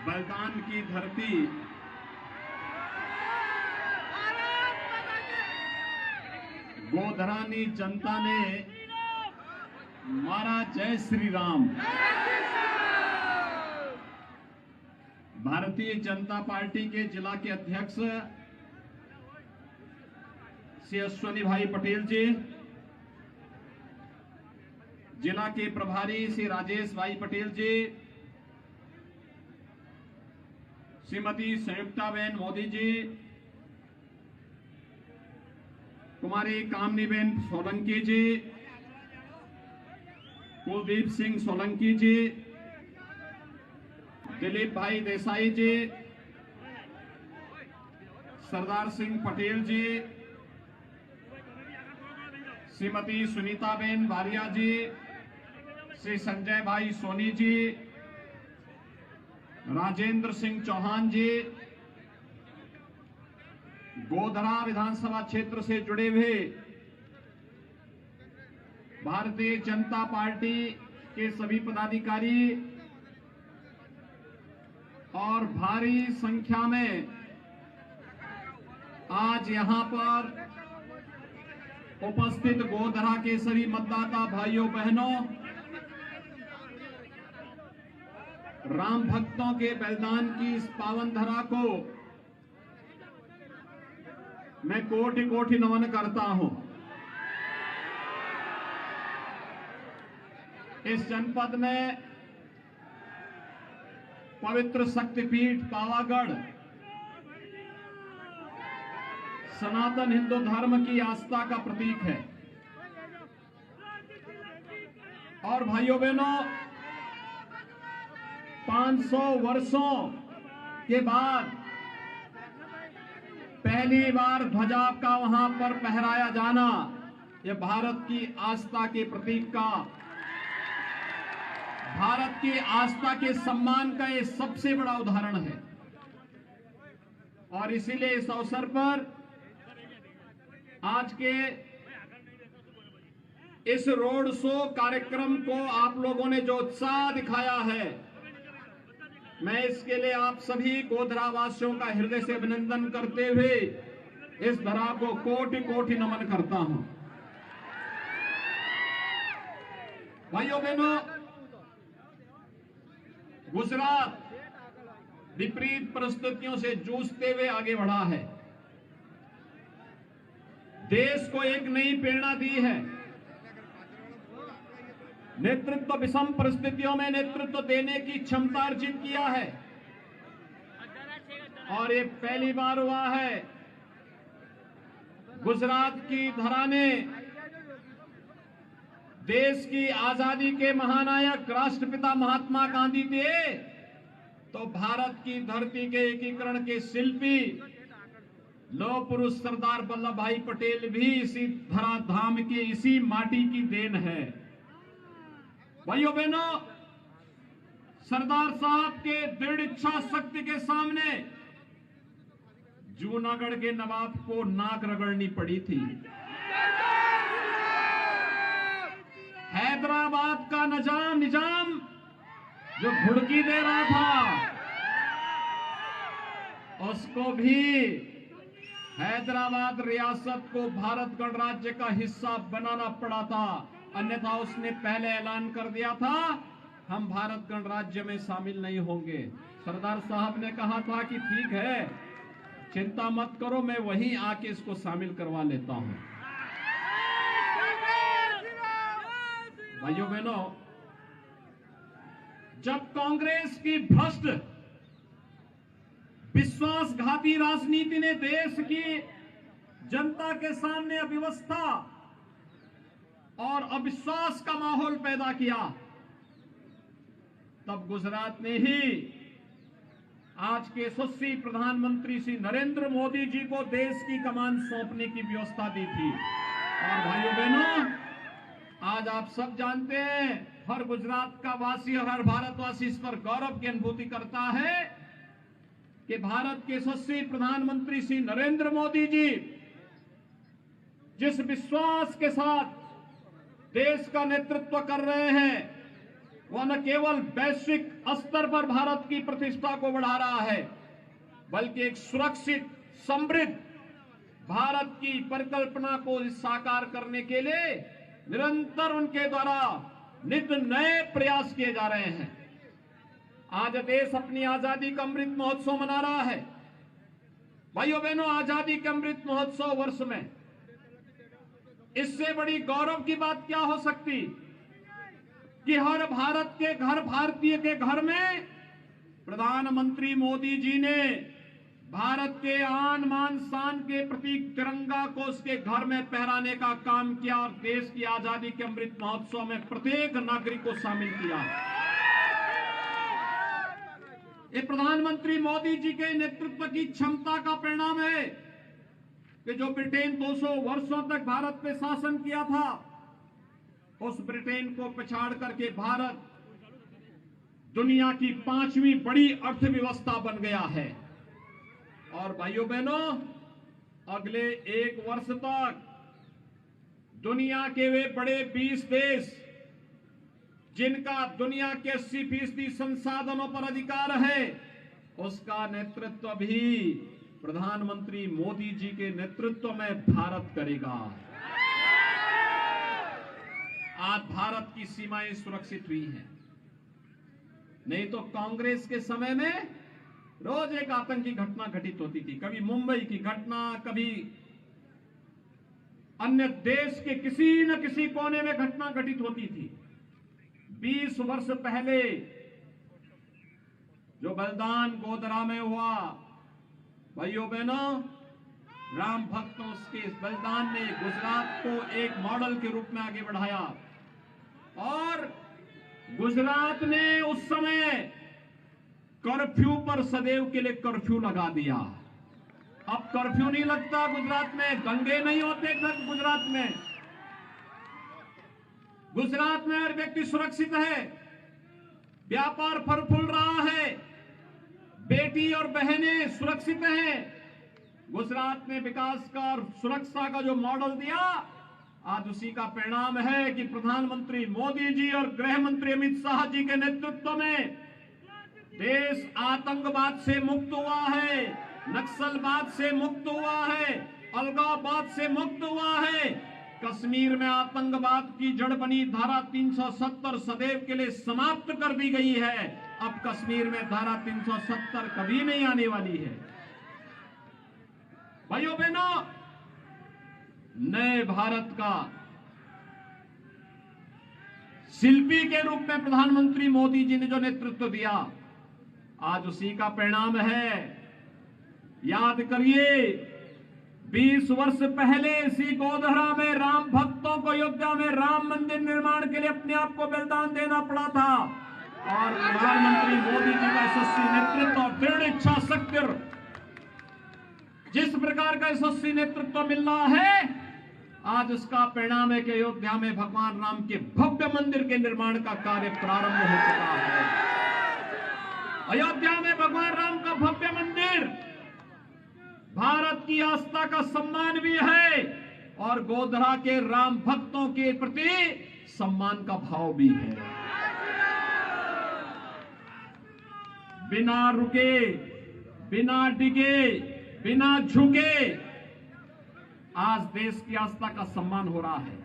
बलिदान की धरती गोधरानी जनता ने मारा जय श्री राम। भारतीय जनता पार्टी के जिला के अध्यक्ष श्री अश्विनी भाई पटेल जी, जिला के प्रभारी श्री राजेश भाई पटेल जी, श्रीमती संयुक्ताबेन मोदी जी, कुमारी कामनीबेन सोलंकी जी, कुलदीप सिंह सोलंकी जी, दिलीप भाई देसाई जी, सरदार सिंह पटेल जी, श्रीमती सुनीताबेन बारिया जी, श्री संजय भाई सोनी जी, राजेंद्र सिंह चौहान जी, गोधरा विधानसभा क्षेत्र से जुड़े हुए भारतीय जनता पार्टी के सभी पदाधिकारी और भारी संख्या में आज यहां पर उपस्थित गोधरा के सभी मतदाता भाइयों बहनों, राम भक्तों के बलिदान की इस पावन धरा को मैं कोटि कोटि नमन करता हूं। इस जनपद में पवित्र शक्तिपीठ पावागढ़ सनातन हिंदू धर्म की आस्था का प्रतीक है और भाइयों बहनों, 500 वर्षों के बाद पहली बार ध्वजा का वहां पर फहराया जाना, यह भारत की आस्था के प्रतीक का, भारत की आस्था के सम्मान का यह सबसे बड़ा उदाहरण है। और इसीलिए इस अवसर पर आज के इस रोड शो कार्यक्रम को आप लोगों ने जो उत्साह दिखाया है, मैं इसके लिए आप सभी गोधरा वासियों का हृदय से अभिनंदन करते हुए इस धरा को कोटि कोटि नमन करता हूं। भाइयों बहनों, गुजरात विपरीत परिस्थितियों से जूझते हुए आगे बढ़ा है, देश को एक नई प्रेरणा दी है। नेतृत्व विषम परिस्थितियों में नेतृत्व देने की क्षमता अर्जित किया है और ये पहली बार हुआ है गुजरात की धरा ने देश की आजादी के महानायक राष्ट्रपिता महात्मा गांधी थे, तो भारत की धरती के एकीकरण के शिल्पी लौह पुरुष सरदार वल्लभ भाई पटेल भी इसी धरा धाम की, इसी माटी की देन है। भाइयों बहनों, सरदार साहब के दृढ़ इच्छा शक्ति के सामने जूनागढ़ के नवाब को नाक रगड़नी पड़ी थी। हैदराबाद का निजाम जो घुड़की दे रहा था, उसको भी हैदराबाद रियासत को भारत गणराज्य का हिस्सा बनाना पड़ा था, अन्यथा उसने पहले ऐलान कर दिया था हम भारत गणराज्य में शामिल नहीं होंगे। सरदार साहब ने कहा था कि ठीक है, चिंता मत करो, मैं वहीं आके इसको शामिल करवा लेता हूं। भाइयों बहनों, जब कांग्रेस की भ्रष्ट विश्वासघाती राजनीति ने देश की जनता के सामने अव्यवस्था और अविश्वास का माहौल पैदा किया, तब गुजरात ने ही आज के यशस्वी प्रधानमंत्री श्री नरेंद्र मोदी जी को देश की कमान सौंपने की व्यवस्था दी थी। और भाइयों बहनों, आज आप सब जानते हैं, हर गुजरात का वासी और हर भारतवासी इस पर गौरव की अनुभूति करता है कि भारत के यशस्वी प्रधानमंत्री श्री नरेंद्र मोदी जी जिस विश्वास के साथ देश का नेतृत्व कर रहे हैं, वह न केवल वैश्विक स्तर पर भारत की प्रतिष्ठा को बढ़ा रहा है, बल्कि एक सुरक्षित, समृद्ध भारत की परिकल्पना को साकार करने के लिए निरंतर उनके द्वारा नित नए प्रयास किए जा रहे हैं। आज देश अपनी आजादी का अमृत महोत्सव मना रहा है। भाइयों बहनों, आजादी के अमृत महोत्सव वर्ष में इससे बड़ी गौरव की बात क्या हो सकती कि हर भारत के घर, भारतीय के घर में प्रधानमंत्री मोदी जी ने भारत के आन बान शान के प्रतीक तिरंगा को उसके घर में फहराने का काम किया और देश की आजादी के अमृत महोत्सव में प्रत्येक नागरिक को शामिल किया। ये प्रधानमंत्री मोदी जी के नेतृत्व की क्षमता का परिणाम है कि जो ब्रिटेन 200 वर्षों तक भारत पे शासन किया था, उस ब्रिटेन को पछाड़ करके भारत दुनिया की 5वीं बड़ी अर्थव्यवस्था बन गया है। और भाइयों बहनों, अगले 1 वर्ष तक दुनिया के वे बड़े 20 देश जिनका दुनिया के 80% संसाधनों पर अधिकार है, उसका नेतृत्व भी प्रधानमंत्री मोदी जी के नेतृत्व में भारत करेगा। आज भारत की सीमाएं सुरक्षित हुई हैं, नहीं तो कांग्रेस के समय में रोज एक आतंकी घटना घटित होती थी। कभी मुंबई की घटना, कभी अन्य देश के किसी न किसी कोने में घटना घटित होती थी। 20 वर्ष पहले जो बलिदान गोधरा में हुआ, भाइयों बहनों, राम भक्तों के इस बलिदान ने गुजरात को एक मॉडल के रूप में आगे बढ़ाया और गुजरात ने उस समय कर्फ्यू पर सदैव के लिए कर्फ्यू लगा दिया। अब कर्फ्यू नहीं लगता गुजरात में, दंगे नहीं होते गुजरात में। गुजरात में हर व्यक्ति सुरक्षित है, व्यापार फल फूल रहा है, बेटी और बहनें सुरक्षित हैं। गुजरात ने विकास का और सुरक्षा का जो मॉडल दिया, आज उसी का परिणाम है कि प्रधानमंत्री मोदी जी और गृह मंत्री अमित शाह जी के नेतृत्व में देश आतंकवाद से मुक्त हुआ है, नक्सलवाद से मुक्त हुआ है, अलगाववाद से मुक्त हुआ है। कश्मीर में आतंकवाद की जड़ बनी धारा 370 सदैव के लिए समाप्त कर दी गई है। अब कश्मीर में धारा 370 कभी नहीं आने वाली है। भाइयों बहनों, नए भारत का शिल्पी के रूप में प्रधानमंत्री मोदी जी ने जो नेतृत्व दिया, आज उसी का परिणाम है। याद करिए, 20 वर्ष पहले इसी गोधरा में राम भक्तों को अयोध्या में राम मंदिर निर्माण के लिए अपने आप को बलिदान देना पड़ा था और प्रधानमंत्री मोदी जी का यशस्वी नेतृत्व और दृढ़ इच्छा शक्ति, जिस प्रकार का यशस्वी नेतृत्व मिल रहा है, आज उसका परिणाम है कि अयोध्या में भगवान राम के भव्य मंदिर के निर्माण का कार्य प्रारंभ हो चुका है। अयोध्या में भगवान राम का भव्य मंदिर भारत की आस्था का सम्मान भी है और गोधरा के राम भक्तों के प्रति सम्मान का भाव भी है। बिना रुके, बिना डिगे, बिना झुके आज देश की आस्था का सम्मान हो रहा है।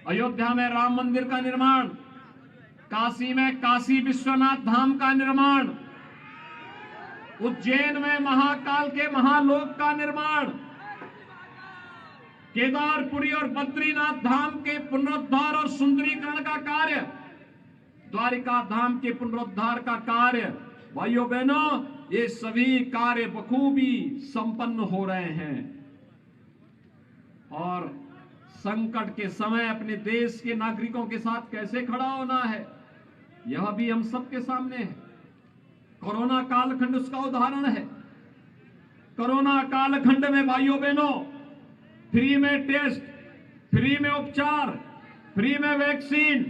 अयोध्या में राम मंदिर का निर्माण, काशी में काशी विश्वनाथ धाम का निर्माण, उज्जैन में महाकाल के महालोक का निर्माण, केदारपुरी और बद्रीनाथ धाम के पुनरुद्धार और सुंदरीकरण का कार्य, द्वारिका धाम के पुनरुद्धार का कार्य, भाइयों बहनों, ये सभी कार्य बखूबी संपन्न हो रहे हैं। और संकट के समय अपने देश के नागरिकों के साथ कैसे खड़ा होना है, यह भी हम सबके सामने है। कोरोना कालखंड उसका उदाहरण है। कोरोना कालखंड में भाइयों बहनों, फ्री में टेस्ट, फ्री में उपचार, फ्री में वैक्सीन,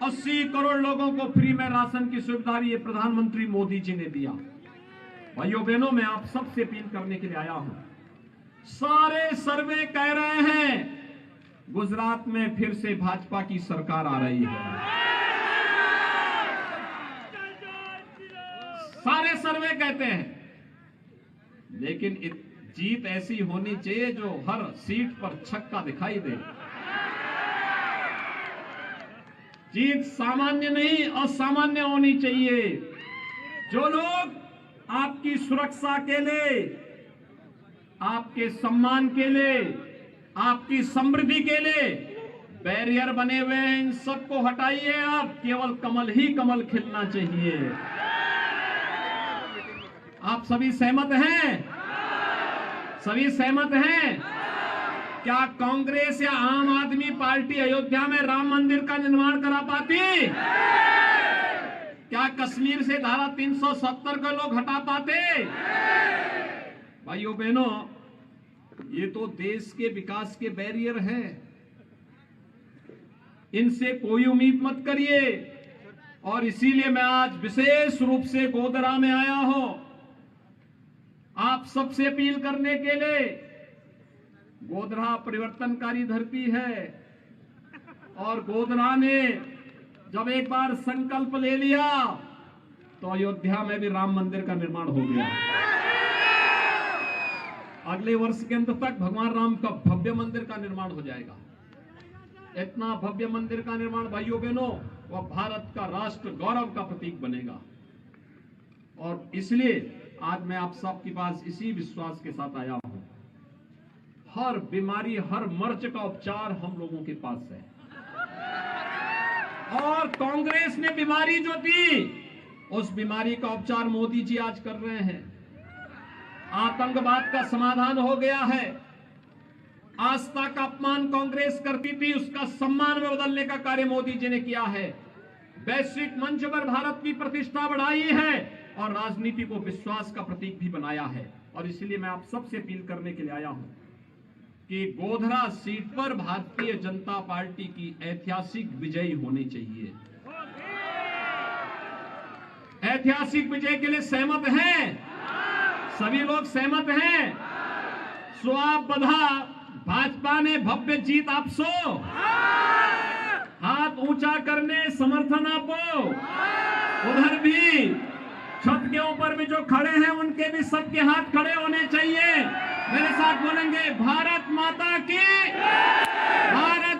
80 करोड़ लोगों को फ्री में राशन की सुविधा ये प्रधानमंत्री मोदी जी ने दिया। भाइयों बहनों, मैं आप सबसे अपील करने के लिए आया हूं। सारे सर्वे कह रहे हैं गुजरात में फिर से भाजपा की सरकार आ रही है। सर्वे कहते हैं, लेकिन जीत ऐसी होनी चाहिए जो हर सीट पर छक्का दिखाई दे। जीत सामान्य नहीं असामान्य होनी चाहिए। जो लोग आपकी सुरक्षा के लिए, आपके सम्मान के लिए, आपकी समृद्धि के लिए बैरियर बने हुए हैं, इन सबको हटाइए। अब केवल कमल ही कमल खिलना चाहिए। आप सभी सहमत हैं? सभी सहमत हैं? क्या कांग्रेस या आम आदमी पार्टी अयोध्या में राम मंदिर का निर्माण करा पाती? क्या कश्मीर से धारा 370 को लोग हटा पाते? भाइयों बहनों, ये तो देश के विकास के बैरियर हैं, इनसे कोई उम्मीद मत करिए। और इसीलिए मैं आज विशेष रूप से गोधरा में आया हूं आप सबसे अपील करने के लिए। गोधरा परिवर्तनकारी धरती है और गोधरा ने जब एक बार संकल्प ले लिया तो अयोध्या में भी राम मंदिर का निर्माण हो गया। अगले वर्ष के अंत तक भगवान राम का भव्य मंदिर का निर्माण हो जाएगा। इतना भव्य मंदिर का निर्माण भाइयों बहनों, वह भारत का राष्ट्र गौरव का प्रतीक बनेगा। और इसलिए आज मैं आप सबके पास इसी विश्वास के साथ आया हूं, हर बीमारी हर मर्ज का उपचार हम लोगों के पास है। और कांग्रेस ने बीमारी जो दी, उस बीमारी का उपचार मोदी जी आज कर रहे हैं। आतंकवाद का समाधान हो गया है। आस्था का अपमान कांग्रेस करती थी, उसका सम्मान में बदलने का कार्य मोदी जी ने किया है। वैश्विक मंच पर भारत की प्रतिष्ठा बढ़ाई है और राजनीति को विश्वास का प्रतीक भी बनाया है। और इसलिए मैं आप सबसे अपील करने के लिए आया हूं कि गोधरा सीट पर भारतीय जनता पार्टी की ऐतिहासिक विजय होनी चाहिए। ऐतिहासिक विजय के लिए सहमत हैं? सभी लोग सहमत हैं? सो आप बधा, भाजपा ने भव्य जीत आपसो, हाथ ऊंचा करने समर्थन आपो। उधर भी छत के ऊपर भी जो खड़े हैं उनके भी सबके हाथ खड़े होने चाहिए। मेरे साथ बोलेंगे, भारत माता की, भारत